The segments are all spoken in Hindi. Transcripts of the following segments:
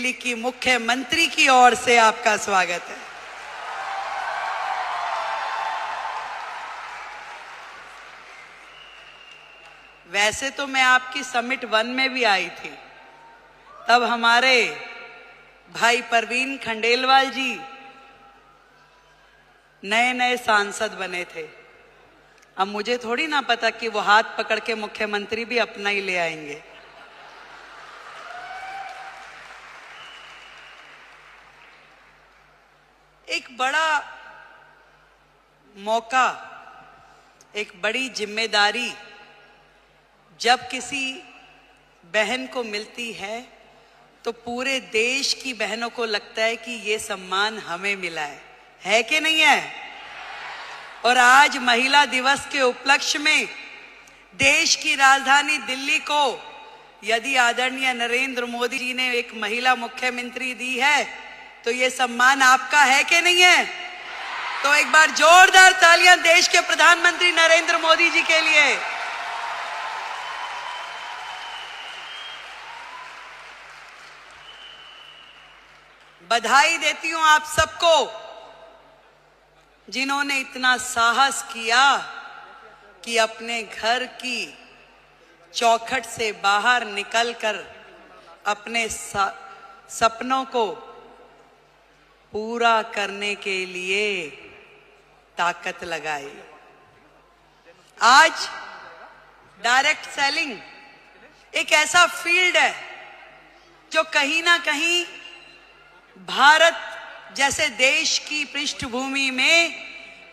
दिल्ली की मुख्यमंत्री की ओर से आपका स्वागत है। वैसे तो मैं आपकी समिट 1 में भी आई थी, तब हमारे भाई परवीन खंडेलवाल जी नए नए सांसद बने थे। अब मुझे थोड़ी ना पता कि वो हाथ पकड़ के मुख्यमंत्री भी अपना ही ले आएंगे। एक बड़ा मौका, एक बड़ी जिम्मेदारी जब किसी बहन को मिलती है तो पूरे देश की बहनों को लगता है कि ये सम्मान हमें मिला है कि नहीं है? और आज महिला दिवस के उपलक्ष्य में देश की राजधानी दिल्ली को यदि आदरणीय नरेंद्र मोदी जी ने एक महिला मुख्यमंत्री दी है तो ये सम्मान आपका है कि नहीं है? तो एक बार जोरदार तालियां देश के प्रधानमंत्री नरेंद्र मोदी जी के लिए। बधाई देती हूं आप सबको जिन्होंने इतना साहस किया कि अपने घर की चौखट से बाहर निकलकर अपने सपनों को पूरा करने के लिए ताकत लगाई। आज डायरेक्ट सेलिंग एक ऐसा फील्ड है जो कहीं ना कहीं भारत जैसे देश की पृष्ठभूमि में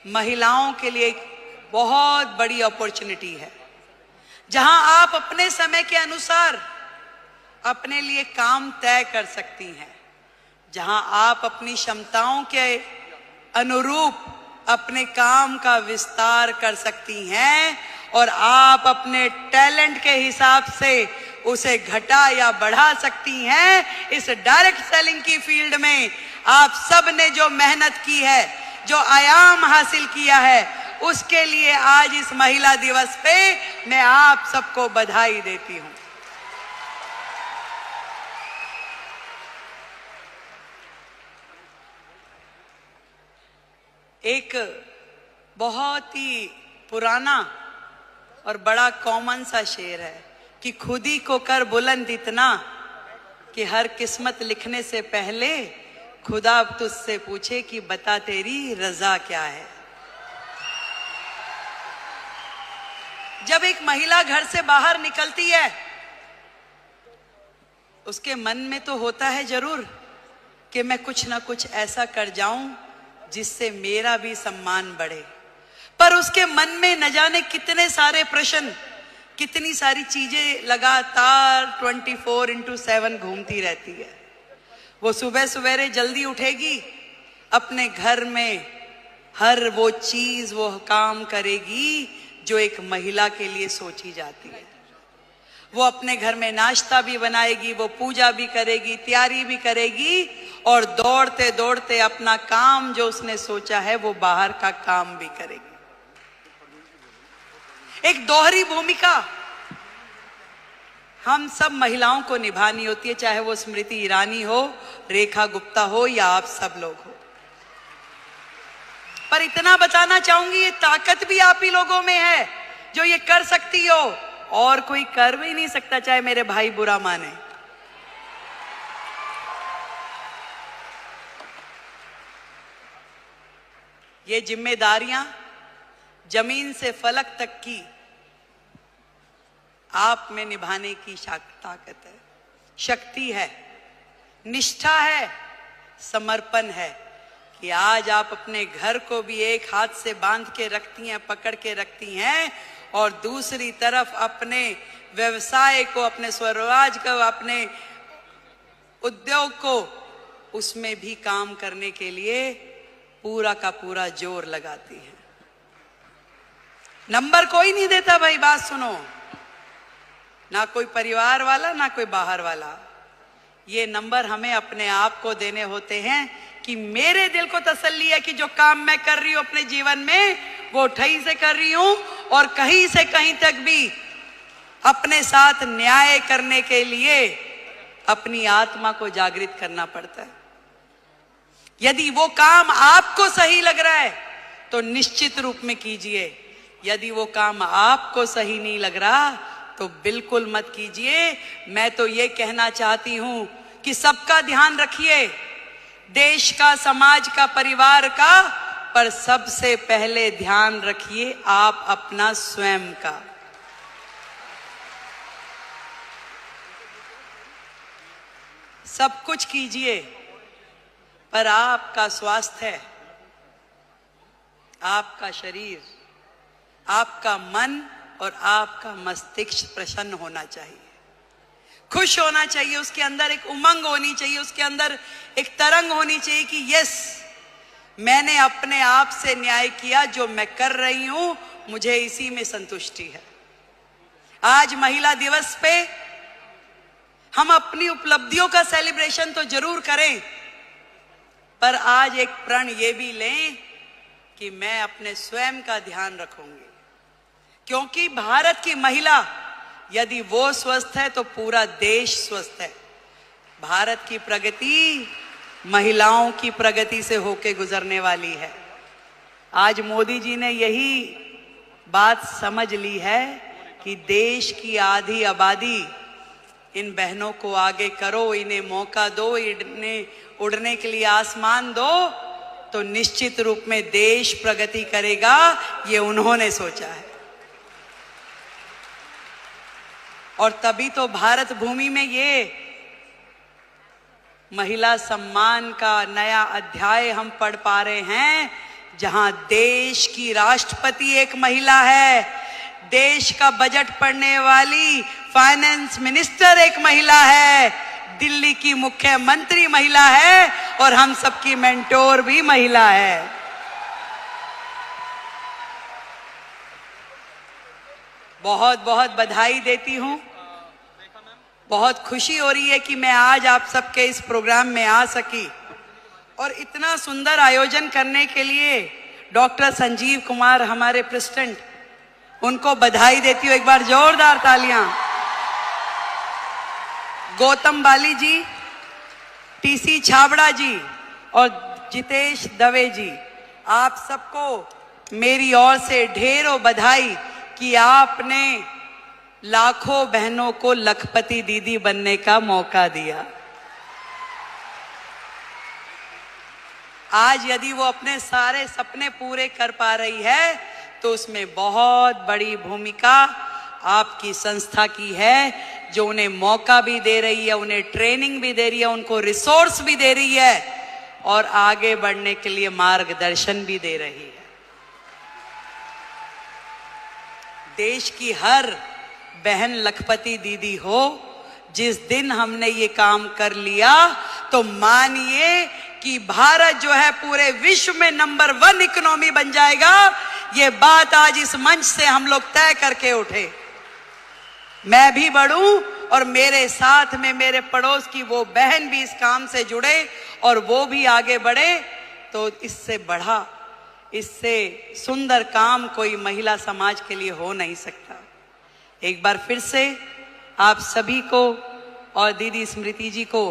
महिलाओं के लिए एक बहुत बड़ी अपॉर्चुनिटी है, जहां आप अपने समय के अनुसार अपने लिए काम तय कर सकती हैं, जहां आप अपनी क्षमताओं के अनुरूप अपने काम का विस्तार कर सकती हैं और आप अपने टैलेंट के हिसाब से उसे घटा या बढ़ा सकती हैं। इस डायरेक्ट सेलिंग की फील्ड में आप सब ने जो मेहनत की है, जो आयाम हासिल किया है, उसके लिए आज इस महिला दिवस पे मैं आप सबको बधाई देती हूं। एक बहुत ही पुराना और बड़ा कॉमन सा शेर है कि खुद ही को कर बुलंद इतना कि हर किस्मत लिखने से पहले खुदा तुझसे पूछे कि बता तेरी रजा क्या है। जब एक महिला घर से बाहर निकलती है उसके मन में तो होता है जरूर कि मैं कुछ ना कुछ ऐसा कर जाऊं जिससे मेरा भी सम्मान बढ़े, पर उसके मन में न जाने कितने सारे प्रश्न, कितनी सारी चीजें लगातार 24/7 घूमती रहती है। वो सुबह सवेरे जल्दी उठेगी, अपने घर में हर वो चीज, वो काम करेगी जो एक महिला के लिए सोची जाती है। वो अपने घर में नाश्ता भी बनाएगी, वो पूजा भी करेगी, तैयारी भी करेगी और दौड़ते दौड़ते अपना काम जो उसने सोचा है वो बाहर का काम भी करेगी। एक दोहरी भूमिका हम सब महिलाओं को निभानी होती है, चाहे वो स्मृति ईरानी हो, रेखा गुप्ता हो या आप सब लोग हो। पर इतना बताना चाहूंगी, ये ताकत भी आप ही लोगों में है जो ये कर सकती हो, और कोई कर भी नहीं सकता, चाहे मेरे भाई बुरा माने। ये जिम्मेदारियां जमीन से फलक तक की आप में निभाने की ताकत है, शक्ति है, निष्ठा है, समर्पण है कि आज आप अपने घर को भी एक हाथ से बांध के रखती हैं, पकड़ के रखती हैं, और दूसरी तरफ अपने व्यवसाय को, अपने स्वरोजगार को, अपने उद्योग को, उसमें भी काम करने के लिए पूरा का पूरा जोर लगाती है। नंबर कोई नहीं देता भाई, बात सुनो, ना कोई परिवार वाला ना कोई बाहर वाला। ये नंबर हमें अपने आप को देने होते हैं कि मेरे दिल को तसल्ली है कि जो काम मैं कर रही हूं अपने जीवन में वो ठही से कर रही हूं, और कहीं से कहीं तक भी अपने साथ न्याय करने के लिए अपनी आत्मा को जागृत करना पड़ता है। यदि वो काम आपको सही लग रहा है तो निश्चित रूप में कीजिए, यदि वो काम आपको सही नहीं लग रहा तो बिल्कुल मत कीजिए। मैं तो ये कहना चाहती हूं कि सबका ध्यान रखिए, देश का, समाज का, परिवार का, पर सबसे पहले ध्यान रखिए आप अपना स्वयं का। सब कुछ कीजिए पर आपका स्वास्थ्य, आपका शरीर, आपका मन और आपका मस्तिष्क प्रसन्न होना चाहिए, खुश होना चाहिए, उसके अंदर एक उमंग होनी चाहिए, उसके अंदर एक तरंग होनी चाहिए कि यस, मैंने अपने आप से न्याय किया, जो मैं कर रही हूं मुझे इसी में संतुष्टि है। आज महिला दिवस पे हम अपनी उपलब्धियों का सेलिब्रेशन तो जरूर करें, पर आज एक प्रण ये भी लें कि मैं अपने स्वयं का ध्यान रखूंगी, क्योंकि भारत की महिला यदि वो स्वस्थ है तो पूरा देश स्वस्थ है। भारत की प्रगति महिलाओं की प्रगति से होके गुजरने वाली है। आज मोदी जी ने यही बात समझ ली है कि देश की आधी आबादी, इन बहनों को आगे करो, इन्हें मौका दो, इन्हें उड़ने के लिए आसमान दो, तो निश्चित रूप में देश प्रगति करेगा। ये उन्होंने सोचा है और तभी तो भारत भूमि में ये महिला सम्मान का नया अध्याय हम पढ़ पा रहे हैं, जहां देश की राष्ट्रपति एक महिला है, देश का बजट पढ़ने वाली फाइनेंस मिनिस्टर एक महिला है, दिल्ली की मुख्यमंत्री महिला है और हम सबकी मेंटोर भी महिला है। बहुत बहुत बधाई देती हूं, बहुत खुशी हो रही है कि मैं आज आप सबके इस प्रोग्राम में आ सकी और इतना सुंदर आयोजन करने के लिए डॉक्टर संजीव कुमार हमारे प्रेसिडेंट, उनको बधाई देती हूँ। एक बार जोरदार तालियां। गौतम बाली जी, टीसी छाबड़ा जी और जितेश दवे जी, आप सबको मेरी ओर से ढेरों बधाई कि आपने लाखों बहनों को लखपति दीदी बनने का मौका दिया। आज यदि वो अपने सारे सपने पूरे कर पा रही है तो उसमें बहुत बड़ी भूमिका आपकी संस्था की है, जो उन्हें मौका भी दे रही है, उन्हें ट्रेनिंग भी दे रही है, उनको रिसोर्स भी दे रही है और आगे बढ़ने के लिए मार्गदर्शन भी दे रही है। देश की हर बहन लखपति दीदी हो। जिस दिन हमने ये काम कर लिया तो मानिए कि भारत जो है पूरे विश्व में नंबर 1 इकोनॉमी बन जाएगा। ये बात आज इस मंच से हम लोग तय करके उठे। मैं भी बढ़ूं और मेरे साथ में मेरे पड़ोस की वो बहन भी इस काम से जुड़े और वो भी आगे बढ़े, तो इससे बढ़ा, इससे सुंदर काम कोई महिला समाज के लिए हो नहीं सकता। एक बार फिर से आप सभी को और दीदी स्मृति जी को,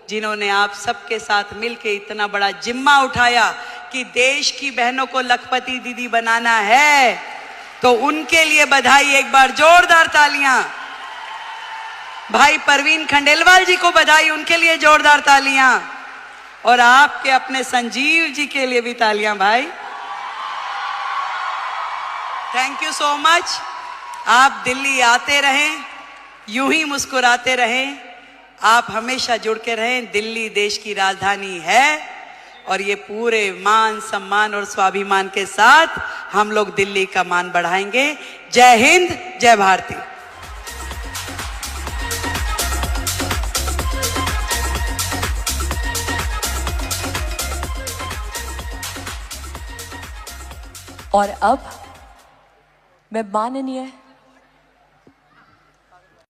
जिन्होंने आप सबके साथ मिलके इतना बड़ा जिम्मा उठाया कि देश की बहनों को लखपति दीदी बनाना है, तो उनके लिए बधाई। एक बार जोरदार तालियां। भाई परवीन खंडेलवाल जी को बधाई, उनके लिए जोरदार तालियां। और आपके अपने संजीव जी के लिए भी तालियां भाई। Thank you so much. आप दिल्ली आते रहें, यूं ही मुस्कुराते रहें, आप हमेशा जुड़ के रहें। दिल्ली देश की राजधानी है और ये पूरे मान सम्मान और स्वाभिमान के साथ हम लोग दिल्ली का मान बढ़ाएंगे। जय हिंद, जय भारती। और अब मैं माननीय